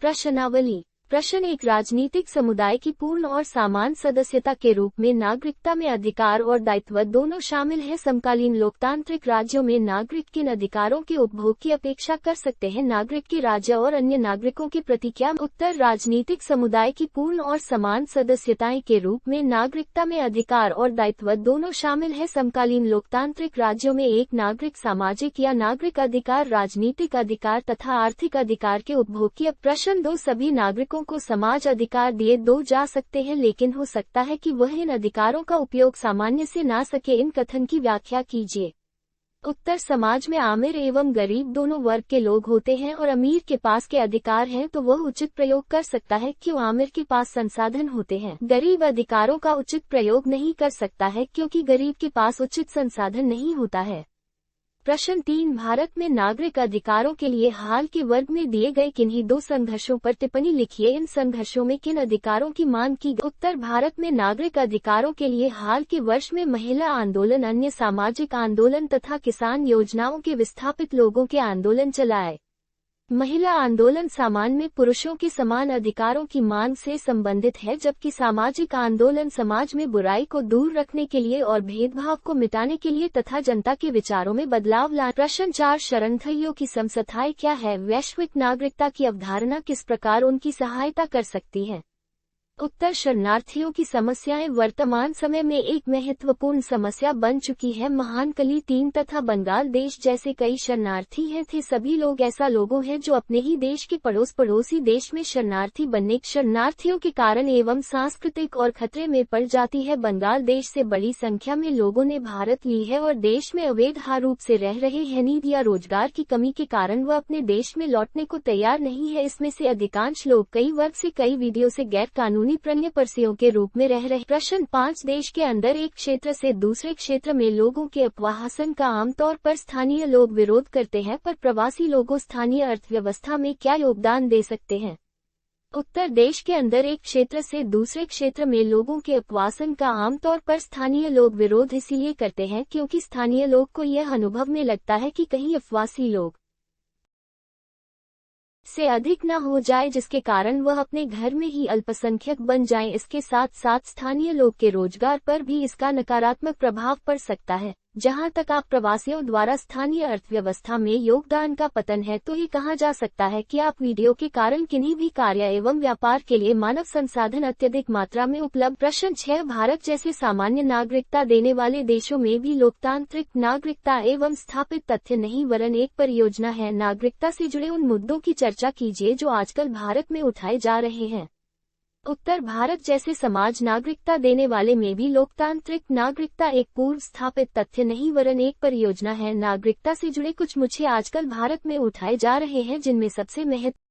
प्रश्नावली। प्रश्न एक राजनीतिक समुदाय की पूर्ण और समान सदस्यता के रूप में नागरिकता में अधिकार और दायित्व दोनों शामिल हैं। समकालीन लोकतांत्रिक राज्यों में नागरिक किन अधिकारों के उपभोग की अपेक्षा कर सकते हैं? नागरिक के राज्य और अन्य नागरिकों के प्रति क्या? उत्तर, राजनीतिक समुदाय की पूर्ण और समान सदस्यताएं के रूप में नागरिकता में अधिकार और दायित्व दोनों शामिल हैं। समकालीन लोकतांत्रिक राज्यों में एक नागरिक सामाजिक या नागरिक अधिकार, राजनीतिक अधिकार तथा आर्थिक अधिकार के उपभोग की। प्रश्न 2, सभी नागरिकों को समाज अधिकार दिए दो जा सकते हैं, लेकिन हो सकता है कि वह इन अधिकारों का उपयोग सामान्य से ना सके। इन कथन की व्याख्या कीजिए। उत्तर, समाज में अमीर एवं गरीब दोनों वर्ग के लोग होते हैं और अमीर के पास के अधिकार हैं तो वह उचित प्रयोग कर सकता है। क्यों? आमिर के पास संसाधन होते हैं। गरीब अधिकारों का उचित प्रयोग नहीं कर सकता है क्योंकि गरीब के पास उचित संसाधन नहीं होता है। प्रश्न 3, भारत में नागरिक अधिकारों के लिए हाल के वर्ग में दिए गए किन्हीं दो संघर्षों पर टिप्पणी लिखिए। इन संघर्षों में किन अधिकारों की मांग की गई? उत्तर, भारत में नागरिक अधिकारों के लिए हाल के वर्ष में महिला आंदोलन, अन्य सामाजिक आंदोलन तथा किसान योजनाओं के विस्थापित लोगों के आंदोलन चलाए। महिला आंदोलन सामान्य में पुरुषों के समान अधिकारों की मांग से संबंधित है, जबकि सामाजिक आंदोलन समाज में बुराई को दूर रखने के लिए और भेदभाव को मिटाने के लिए तथा जनता के विचारों में बदलाव लाने। प्रश्न 4, शरणार्थियों की समस्याएं क्या है? वैश्विक नागरिकता की अवधारणा किस प्रकार उनकी सहायता कर सकती है? उत्तर, शरणार्थियों की समस्याएं वर्तमान समय में एक महत्वपूर्ण समस्या बन चुकी है। महानकली 3 तथा बंगाल देश जैसे कई शरणार्थी हैं थे। सभी लोग ऐसा लोगों हैं जो अपने ही देश के पड़ोसी देश में शरणार्थी बनने, शरणार्थियों के कारण एवं सांस्कृतिक और खतरे में पड़ जाती है। बंगाल देश से बड़ी संख्या में लोगों ने भारत ली है और देश में अवैध रूप से रह रहे हैं। नींद या रोजगार की कमी के कारण वह अपने देश में लौटने को तैयार नहीं है। इसमें से अधिकांश लोग कई वर्ग से कई वीडियो से गैर कानूनी प्रवासियों के रूप में रह रहे। प्रश्न 5, देश के अंदर एक क्षेत्र से दूसरे क्षेत्र में लोगों के अपवाहन का आमतौर पर स्थानीय लोग विरोध करते हैं, पर प्रवासी लोगों स्थानीय अर्थव्यवस्था में क्या योगदान दे सकते हैं? उत्तर, देश के अंदर एक क्षेत्र से दूसरे क्षेत्र में लोगों के अपवाहन का आमतौर पर स्थानीय लोग विरोध इसलिए करते हैं क्योंकि स्थानीय लोग को यह अनुभव में लगता है कि कहीं अप्रवासी लोग से अधिक न हो जाए, जिसके कारण वह अपने घर में ही अल्पसंख्यक बन जाएं। इसके साथ साथ स्थानीय लोग के रोजगार पर भी इसका नकारात्मक प्रभाव पड़ सकता है। जहां तक आप प्रवासियों द्वारा स्थानीय अर्थव्यवस्था में योगदान का पतन है, तो ये कहा जा सकता है कि आप वीडियो के कारण किन्हीं भी कार्य एवं व्यापार के लिए मानव संसाधन अत्यधिक मात्रा में उपलब्ध। प्रश्न 6, भारत जैसे सामान्य नागरिकता देने वाले देशों में भी लोकतांत्रिक नागरिकता एवं स्थापित तथ्य नहीं वरन एक परियोजना है। नागरिकता से जुड़े उन मुद्दों की चर्चा कीजिए जो आजकल भारत में उठाए जा रहे हैं। उत्तर, भारत जैसे समाज नागरिकता देने वाले में भी लोकतांत्रिक नागरिकता एक पूर्व स्थापित तथ्य नहीं वरन एक परियोजना है। नागरिकता से जुड़े कुछ मुद्दे आजकल भारत में उठाए जा रहे हैं, जिनमें सबसे महत्वपूर्ण